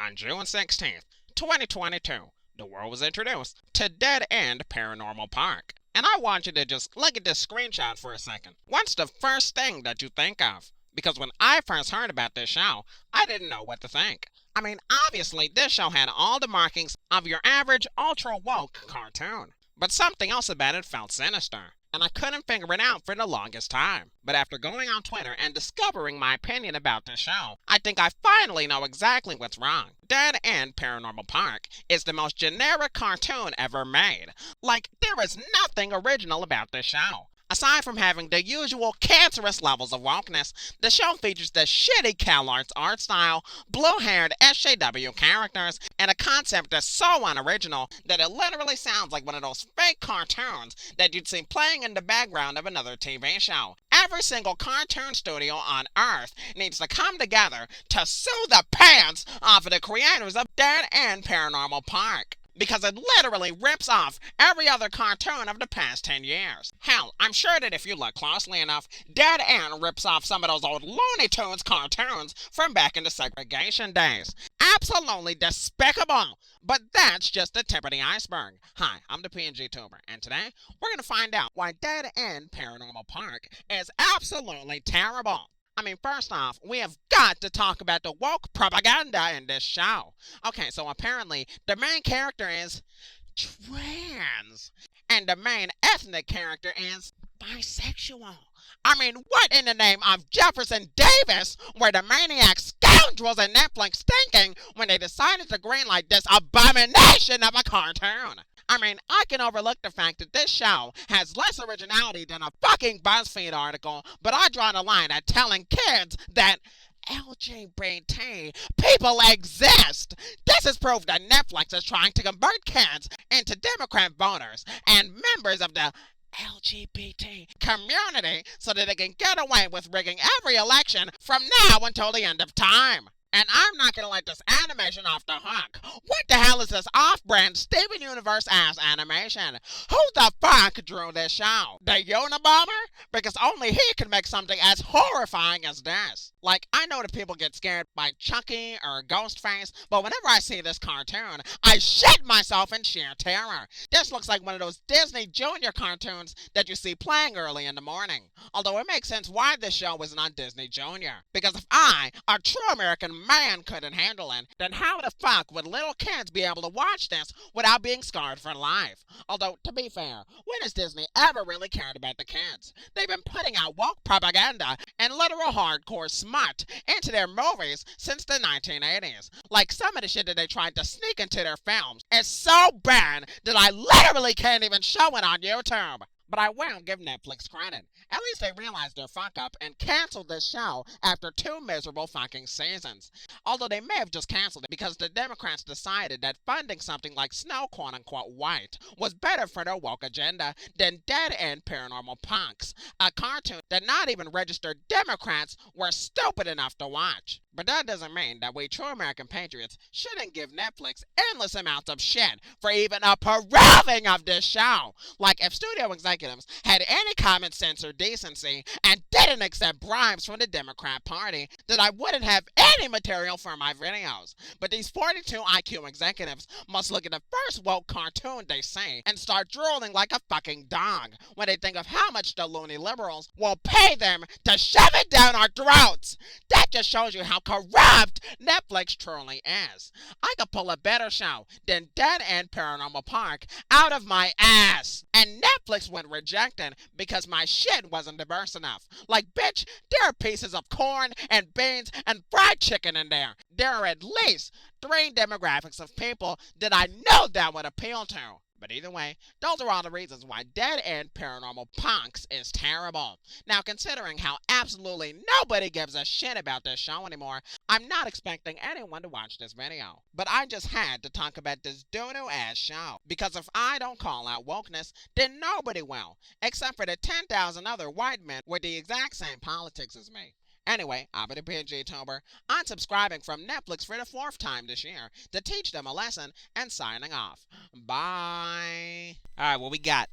On June 16th, 2022, the world was introduced to Dead End Paranormal Park. And I want you to just look at this screenshot for a second. What's the first thing that you think of? Because when I first heard about this show, I didn't know what to think. I mean, obviously, this show had all the markings of your average ultra-woke cartoon. But something else about it felt sinister. And I couldn't figure it out for the longest time. But after going on Twitter and discovering my opinion about this show, I think I finally know exactly what's wrong. Dead End Paranormal Park is the most generic cartoon ever made. Like, there is nothing original about this show. Aside from having the usual cancerous levels of wokeness, the show features the shitty CalArts art style, blue-haired SJW characters, and a concept that's so unoriginal that it literally sounds like one of those fake cartoons that you'd see playing in the background of another TV show. Every single cartoon studio on Earth needs to come together to sue the pants off of the creators of Dead End Paranormal Park. Because it literally rips off every other cartoon of the past 10 years. Hell, I'm sure that if you look closely enough, Dead End rips off some of those old Looney Tunes cartoons from back in the segregation days. Absolutely despicable! But that's just the tip of the iceberg. Hi, I'm the PNG Tuber, and today we're going to find out why Dead End Paranormal Park is absolutely terrible. I mean, first off, we have got to talk about the woke propaganda in this show. Okay, so apparently, the main character is trans. And the main ethnic character is bisexual. I mean, what in the name of Jefferson Davis were the maniac scoundrels at Netflix thinking when they decided to greenlight this abomination of a cartoon? I mean, I can overlook the fact that this show has less originality than a fucking BuzzFeed article, but I draw the line at telling kids that LGBT people exist. This is proof that Netflix is trying to convert kids into Democrat voters and members of the LGBT community so that they can get away with rigging every election from now until the end of time. And I'm not gonna let this animation off the hook. What the hell is this off-brand Steven Universe-ass animation? Who the fuck drew this show? The Unabomber? Because only he can make something as horrifying as this. Like, I know that people get scared by Chucky or Ghostface, but whenever I see this cartoon, I shit myself in sheer terror. This looks like one of those Disney Junior cartoons that you see playing early in the morning. Although it makes sense why this show isn't on Disney Junior. Because if I, a true American man, couldn't handle it, then how the fuck would little kids be able to watch this without being scarred for life? Although, to be fair, when has Disney ever really cared about the kids? They've been putting out woke propaganda and literal hardcore smut into their movies since the 1980s. Like, some of the shit that they tried to sneak into their films is so bad that I literally can't even show it on YouTube. But I will give Netflix credit. At least they realized their fuck up and canceled this show after 2 miserable fucking seasons. Although they may have just canceled it because the Democrats decided that funding something like Snow Quote Unquote White was better for their woke agenda than Dead End Paranormal Punks, a cartoon that not even registered Democrats were stupid enough to watch. But that doesn't mean that we true American patriots shouldn't give Netflix endless amounts of shit for even approving of this show. Like, if studio executives had any common sense or decency and didn't accept bribes from the Democrat Party, then I wouldn't have any material for my videos. But these 42 IQ executives must look at the first woke cartoon they see and start drooling like a fucking dog when they think of how much the loony liberals will pay them to shove it down our throats. That just shows you how corrupt Netflix truly is. I could pull a better show than Dead End Paranormal Park out of my ass. And Netflix went rejected because my shit wasn't diverse enough. Like, bitch, there are pieces of corn and beans and fried chicken in there. There are at least 3 demographics of people that I know that would appeal to. But either way, those are all the reasons why Dead End Paranormal Punks is terrible. Now, considering how absolutely nobody gives a shit about this show anymore, I'm not expecting anyone to watch this video. But I just had to talk about this doo-doo ass show. Because if I don't call out wokeness, then nobody will. Except for the 10,000 other white men with the exact same politics as me. Anyway, I've been a PNG Tuber, unsubscribing from Netflix for the 4th time this year to teach them a lesson and signing off. Bye. Alright, what we got?